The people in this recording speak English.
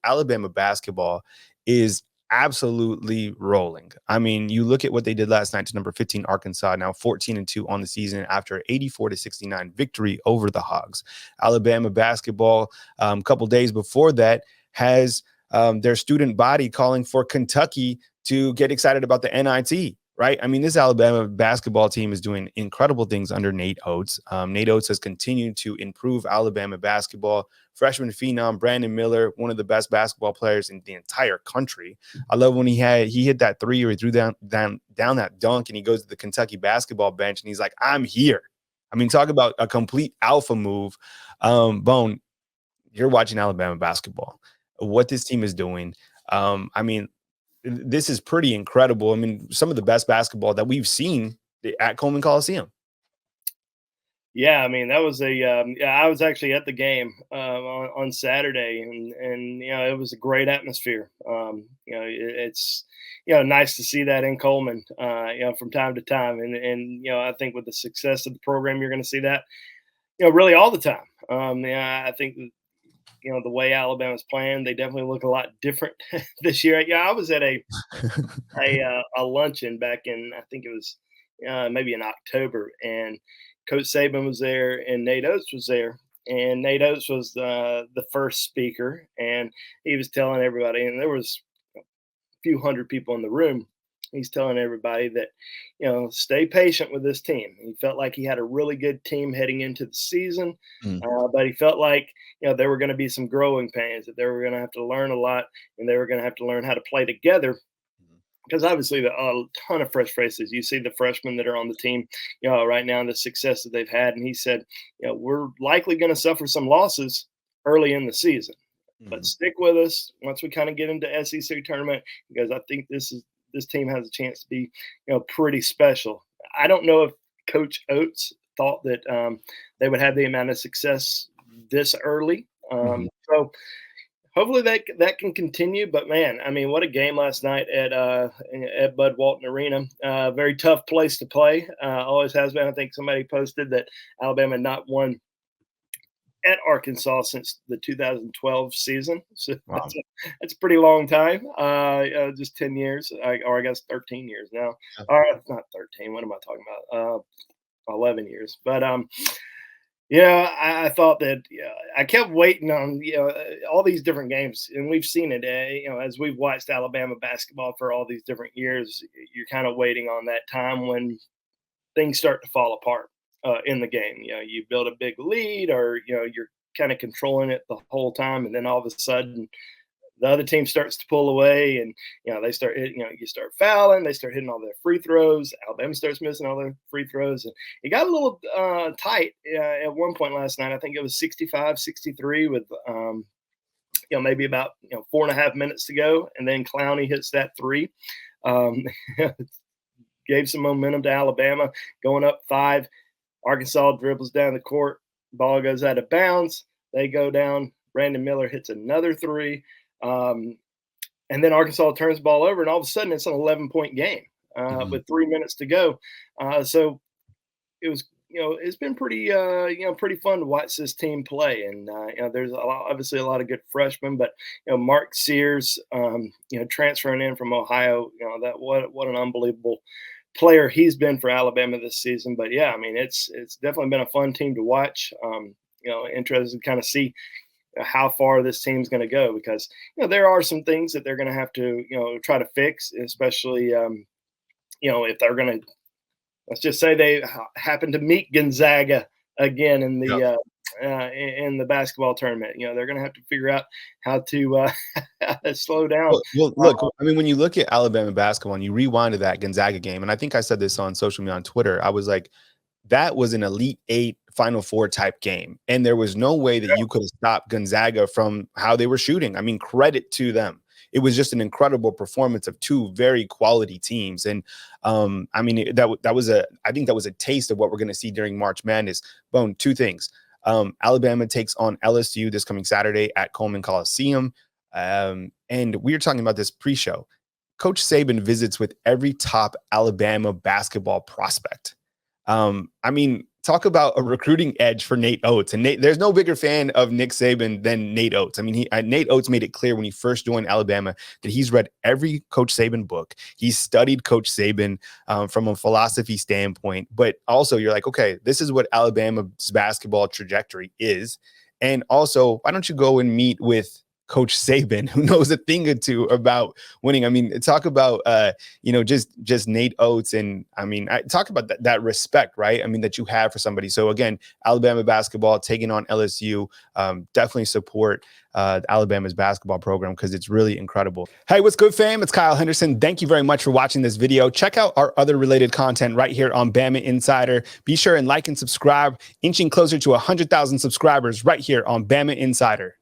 Alabama basketball is absolutely rolling. I mean, you look at what they did last night to number 15 Arkansas, now 14-2 on the season after 84-69 victory over the Hogs. Alabama basketball, a couple days before that, has their student body calling for Kentucky to get excited about the NIT. Right. I mean, this Alabama basketball team is doing incredible things under Nate Oats. Nate Oats has continued to improve Alabama basketball. Freshman phenom Brandon Miller, one of the best basketball players in the entire country. I love when he hit that three, or he threw down that dunk, and he goes to the Kentucky basketball bench and he's like, "I'm here." I mean, talk about a complete alpha move. Bone, you're watching Alabama basketball. What this team is doing. I mean, this is pretty incredible. I mean, some of the best basketball that we've seen at Coleman Coliseum. Yeah, I mean that was I was actually at the game on Saturday, and it was a great atmosphere. It's nice to see that in Coleman, from time to time, and I think with the success of the program, you're going to see that really all the time. I think the way Alabama's playing, they definitely look a lot different this year. Yeah, I was at a luncheon back in, I think it was maybe in October, and Coach Saban was there and Nate Oats was there. And Nate Oats was the first speaker, and he was telling everybody, and there was a few hundred people in the room. He's telling everybody that, stay patient with this team. He felt like he had a really good team heading into the season, but he felt like, there were going to be some growing pains, that they were going to have to learn a lot, and they were going to have to learn how to play together. Because obviously, a ton of fresh faces. You see the freshmen that are on the team, right now, and the success that they've had. And he said, we're likely going to suffer some losses early in the season, but stick with us once we kind of get into SEC tournament, because I think this team has a chance to be, pretty special. I don't know if Coach Oats thought that they would have the amount of success this early. So hopefully that can continue. But man, I mean, what a game last night at Bud Walton Arena. Very tough place to play. Always has been. I think somebody posted that Alabama had not won at Arkansas since the 2012 season. So Wow. that's a pretty long time. Just 10 years, or I guess 13 years now. Or not 13. What am I talking about? 11 years. But I thought that I kept waiting on all these different games, and we've seen it. As we've watched Alabama basketball for all these different years, you're kind of waiting on that time when things start to fall apart in the game. You build a big lead, or you're kind of controlling it the whole time, and then all of a sudden the other team starts to pull away, and they start you start fouling, they start hitting all their free throws. Alabama starts missing all their free throws, and it got a little tight at one point last night. I think it was 65-63 with maybe about 4.5 minutes to go, and then Clowney hits that three. Gave some momentum to Alabama, going up 5. Arkansas dribbles down the court, ball goes out of bounds. They go down. Brandon Miller hits another 3. And then Arkansas turns the ball over, and all of a sudden it's an 11-point game with 3 minutes to go. So it was, it's been pretty fun to watch this team play. And there's obviously a lot of good freshmen, but Mark Sears, transferring in from Ohio, that what an unbelievable player he's been for Alabama this season. But yeah, I mean, it's definitely been a fun team to watch. Interested to kind of see how far this team's going to go, because there are some things that they're going to have to try to fix, especially if they're going to, let's just say they happen to meet Gonzaga again in the basketball tournament. They're going to have to figure out how to slow down. Well, look, I mean, when you look at Alabama basketball and you rewind to that Gonzaga game, and I think I said this on social media on Twitter, I was like, that was an Elite 8 Final Four type game, and there was no way that you could have stopped Gonzaga from how they were shooting. I mean, credit to them. It was just an incredible performance of two very quality teams. And I mean, I think that was a taste of what we're going to see during March Madness. Bone, two things. Alabama takes on LSU this coming Saturday at Coleman Coliseum. And we were talking about this pre-show. Coach Saban visits with every top Alabama basketball prospect. I mean, talk about a recruiting edge for Nate Oats. And there's no bigger fan of Nick Saban than Nate Oats. I mean, Nate Oats made it clear when he first joined Alabama that he's read every Coach Saban book. He's studied Coach Saban from a philosophy standpoint. But also, you're like, okay, this is what Alabama's basketball trajectory is. And also, why don't you go and meet with Coach Saban, who knows a thing or two about winning? I mean, talk about, just Nate Oats. And I mean, I talk about that respect, right? I mean, that you have for somebody. So again, Alabama basketball taking on LSU, definitely support Alabama's basketball program because it's really incredible. Hey, what's good, fam? It's Kyle Henderson. Thank you very much for watching this video. Check out our other related content right here on Bama Insider. Be sure and like and subscribe, inching closer to 100,000 subscribers right here on Bama Insider.